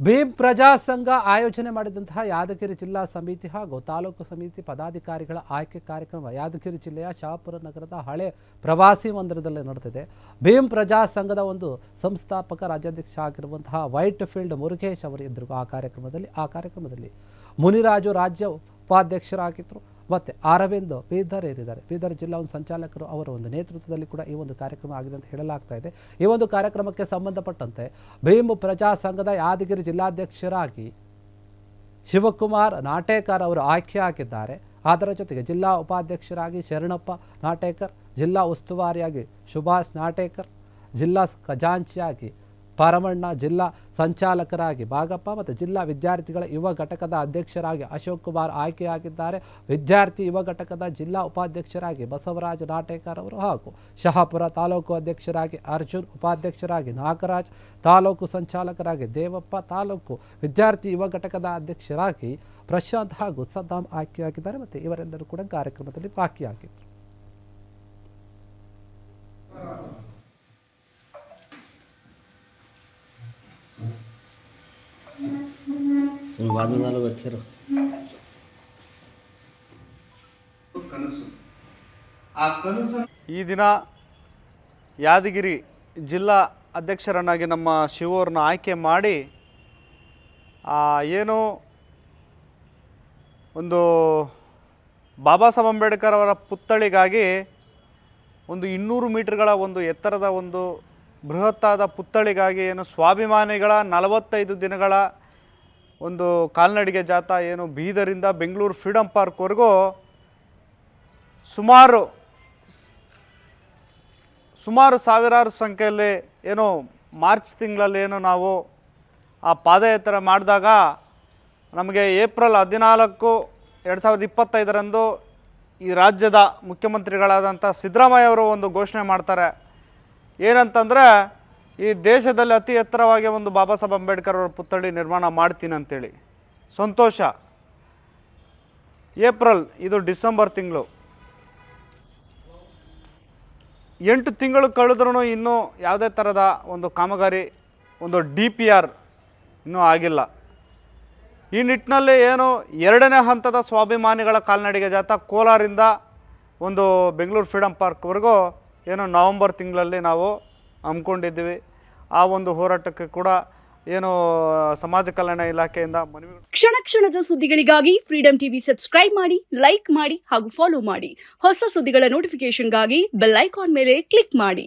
ಭೀಮ್ ಪ್ರಜಾ ಸಂಘ ಆಯೋಜನೆ ಮಾಡಿದಂತಹ ಯಾದಗಿರಿ ಜಿಲ್ಲಾ ಸಮಿತಿ ಹಾಗೂ ತಾಲೂಕು ಸಮಿತಿ ಪದಾಧಿಕಾರಿಗಳ ಆಯ್ಕೆ ಕಾರ್ಯಕ್ರಮ ಯಾದಗಿರಿ ಜಿಲ್ಲೆಯ ಶಹಾಪುರ ನಗರದ ಹಳೆ ಪ್ರವಾಸಿ ಮಂದಿರದಲ್ಲಿ ನಡೆದಿದೆ. ಭೀಮ್ ಪ್ರಜಾ ಸಂಘದ ಒಂದು ಸಂಸ್ಥಾಪಕ ರಾಜ್ಯಾಧ್ಯಕ್ಷ ಆಗಿರುವಂತಹ ವೈಟ್ ಫೀಲ್ಡ್ ಮುರುಗೇಶ್ ಅವರು ಇದ್ದರು. ಆ ಕಾರ್ಯಕ್ರಮದಲ್ಲಿ ಮುನಿರಾಜು ರಾಜ್ಯ ಉಪಾಧ್ಯಕ್ಷರಾಗಿದ್ದರು. ಮತ್ತು ಅರವಿಂದ್ ಬೀದರ್ ಏರಿದ್ದಾರೆ. ಬೀದರ್ ಜಿಲ್ಲಾ ಒಂದು ಸಂಚಾಲಕರು ಅವರ ಒಂದು ನೇತೃತ್ವದಲ್ಲಿ ಕೂಡ ಈ ಒಂದು ಕಾರ್ಯಕ್ರಮ ಆಗಿದೆ ಅಂತ ಹೇಳಲಾಗ್ತಾ ಇದೆ. ಈ ಒಂದು ಕಾರ್ಯಕ್ರಮಕ್ಕೆ ಸಂಬಂಧಪಟ್ಟಂತೆ ಭೀಮ್ ಪ್ರಜಾ ಸಂಘದ ಯಾದಗಿರಿ ಜಿಲ್ಲಾಧ್ಯಕ್ಷರಾಗಿ ಶಿವಕುಮಾರ್ ನಾಟೇಕರ್ ಅವರು ಆಯ್ಕೆ ಆಗಿದ್ದಾರೆ. ಅದರ ಜೊತೆಗೆ ಜಿಲ್ಲಾ ಉಪಾಧ್ಯಕ್ಷರಾಗಿ ಶರಣಪ್ಪ ನಾಟೇಕರ್, ಜಿಲ್ಲಾ ಉಸ್ತುವಾರಿಯಾಗಿ ಸುಭಾಷ್ ನಾಟೇಕರ್, ಜಿಲ್ಲಾ ಖಜಾಂಚಿಯಾಗಿ ಪರಮಣ್ಣ, ಜಿಲ್ಲಾ ಸಂಚಾಲಕರಾಗಿ ಭಾಗಪ್ಪ ಮತ್ತು ಜಿಲ್ಲಾ ವಿದ್ಯಾರ್ಥಿಗಳ ಯುವ ಘಟಕದ ಅಧ್ಯಕ್ಷರಾಗಿ ಅಶೋಕ್ ಕುಮಾರ್ ಆಯ್ಕೆಯಾಗಿದ್ದಾರೆ. ವಿದ್ಯಾರ್ಥಿ ಯುವ ಘಟಕದ ಜಿಲ್ಲಾ ಉಪಾಧ್ಯಕ್ಷರಾಗಿ ಬಸವರಾಜ್ ನಾಟೇಕರ್ ಅವರು ಹಾಗೂ ಶಹಾಪುರ ತಾಲೂಕು ಅಧ್ಯಕ್ಷರಾಗಿ ಅರ್ಜುನ್, ಉಪಾಧ್ಯಕ್ಷರಾಗಿ ನಾಗರಾಜ್, ತಾಲೂಕು ಸಂಚಾಲಕರಾಗಿ ದೇವಪ್ಪ, ತಾಲೂಕು ವಿದ್ಯಾರ್ಥಿ ಯುವ ಘಟಕದ ಅಧ್ಯಕ್ಷರಾಗಿ ಪ್ರಶಾಂತ್ ಹಾಗೂ ಸದ್ದಾಂ ಆಯ್ಕೆಯಾಗಿದ್ದಾರೆ. ಮತ್ತು ಇವರೆಲ್ಲರೂ ಕೂಡ ಕಾರ್ಯಕ್ರಮದಲ್ಲಿ ಭಾಗಿಯಾಗಿದ್ದರು. ಈ ದಿನ ಯಾದಗಿರಿ ಜಿಲ್ಲಾ ಅಧ್ಯಕ್ಷರನ್ನಾಗಿ ನಮ್ಮ ಶಿವವ್ರನ್ನ ಆಯ್ಕೆ ಮಾಡಿ ಏನು ಒಂದು ಬಾಬಾ ಸಾಹೇಬ್ ಅಂಬೇಡ್ಕರ್ ಅವರ ಪುತ್ಥಳಿಗಾಗಿ ಒಂದು 200 ಮೀಟರ್ಗಳ ಒಂದು ಎತ್ತರದ ಒಂದು ಬೃಹತ್ತಾದ ಪುತ್ಥಳಿಗಾಗಿ ಏನು ಸ್ವಾಭಿಮಾನಿಗಳ 45 ದಿನಗಳ ಒಂದು ಕಾಲ್ನಡಿಗೆ ಜಾಥಾ ಏನು ಬೀದರಿಂದ ಬೆಂಗಳೂರು ಫ್ರೀಡಮ್ ಪಾರ್ಕ್ವರೆಗೂ ಸುಮಾರು ಸಾವಿರಾರು ಸಂಖ್ಯೆಯಲ್ಲಿ ಏನು ಮಾರ್ಚ್ ತಿಂಗಳಲ್ಲಿ ಏನು ನಾವು ಆ ಪಾದಯಾತ್ರೆ ಮಾಡಿದಾಗ ನಮಗೆ ಏಪ್ರಿಲ್ 14, 2025ರಂದು ಈ ರಾಜ್ಯದ ಮುಖ್ಯಮಂತ್ರಿಗಳಾದಂಥ ಸಿದ್ದರಾಮಯ್ಯ ಅವರು ಒಂದು ಘೋಷಣೆ ಮಾಡ್ತಾರೆ. ಏನಂತಂದರೆ ಈ ದೇಶದಲ್ಲಿ ಅತಿ ಎತ್ತರವಾಗಿ ಒಂದು ಬಾಬಾ ಸಾಹೇಬ್ ಅಂಬೇಡ್ಕರ್ ಅವರ ಪುತ್ಥಳಿ ನಿರ್ಮಾಣ ಮಾಡ್ತೀನಿ ಅಂತೇಳಿ. ಸಂತೋಷ. ಏಪ್ರಿಲ್, ಇದು ಡಿಸೆಂಬರ್ ತಿಂಗಳು, 8 ತಿಂಗಳು ಕಳೆದ್ರೂ ಇನ್ನೂ ಯಾವುದೇ ಥರದ ಒಂದು ಕಾಮಗಾರಿ, ಒಂದು DPR ಇನ್ನೂ ಆಗಿಲ್ಲ. ಈ ನಿಟ್ಟಿನಲ್ಲಿ ಏನು 2ನೇ ಹಂತದ ಸ್ವಾಭಿಮಾನಿಗಳ ಕಾಲ್ನಡಿಗೆ ಜಾಥಾ ಕೋಲಾರಿಂದ ಒಂದು ಬೆಂಗಳೂರು ಫ್ರೀಡಮ್ ಪಾರ್ಕ್ವರೆಗೂ ಏನು ನವಂಬರ್ ತಿಂಗಳಲ್ಲಿ ನಾವು ಹಮ್ಮಿಕೊಂಡಿದ್ದೀವಿ. ಆ ಒಂದು ಹೋರಾಟಕ್ಕೆ ಕೂಡ ಏನು ಸಮಾಜ ಕಲ್ಯಾಣ ಇಲಾಖೆಯಿಂದ ಮನವಿ. ಕ್ಷಣ ಕ್ಷಣದ ಸುದ್ದಿಗಳಿಗಾಗಿ ಫ್ರೀಡಂ ಟಿವಿ ಸಬ್ಸ್ಕ್ರೈಬ್ ಮಾಡಿ, ಲೈಕ್ ಮಾಡಿ ಹಾಗೂ ಫಾಲೋ ಮಾಡಿ. ಹೊಸ ಸುದ್ದಿಗಳ ನೋಟಿಫಿಕೇಶನ್ಗಾಗಿ ಬೆಲ್ ಐಕಾನ್ ಮೇಲೆ ಕ್ಲಿಕ್ ಮಾಡಿ.